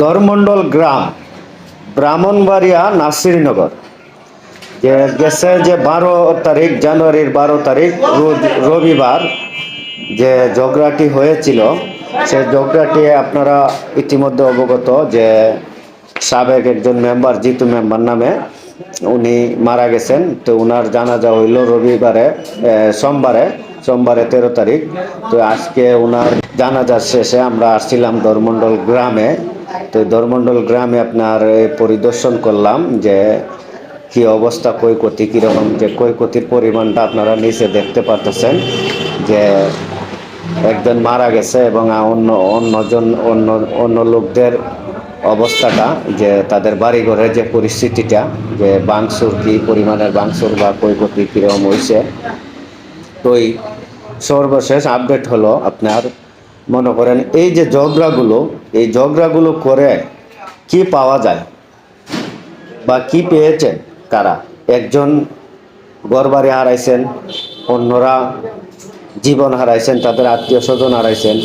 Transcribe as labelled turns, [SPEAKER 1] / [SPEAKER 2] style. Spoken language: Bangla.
[SPEAKER 1] দরমন্ডল গ্রাম, ব্রাহ্মণবাড়িয়া, নাসিরনগর। যে গেছে যে 12 তারিখ, জানুয়ারির 12 তারিখ রবিবার যে ঝগড়াটি হয়েছিল, সে ঝগড়াটি আপনারা ইতিমধ্যে অবগত যে সাবেক একজন মেম্বার, জিতু মেম্বার নামে, উনি মারা গেছেন। তো উনার জানাজা হইল রবিবারে, সোমবারে 13 তারিখ। তো আজকে উনার জানাজার শেষে আমরা আসছিলাম দরমন্ডল গ্রামে। তো দরমন্ডল গ্রামে আপনার পরিদর্শন করলাম যে কি অবস্থা, ক্ষয়ক্ষতি কীরকম, যে ক্ষয়ক্ষতির পরিমাণটা আপনারা নিচে দেখতে পারতেছেন যে একজন মারা গেছে এবং অন্য লোকদের অবস্থাটা, যে তাদের বাড়িঘরের যে পরিস্থিতিটা, যে ভাঙচুর কি পরিমাণের ভাঙচুর বা ক্ষয়ক্ষতি কীরকম হয়েছে। তো এই সর্বশেষ আপডেট হলো আপনার, মনে করেন এই যে ঝগড়াগুলো করে কি পাওয়া যায় বা কি পেয়েছেন কারা। একজন ঘরবাড়ি হারাইছেন, অন্যরা জীবন হারাইছেন, তাদের আত্মীয় স্বজন হারাইছেন,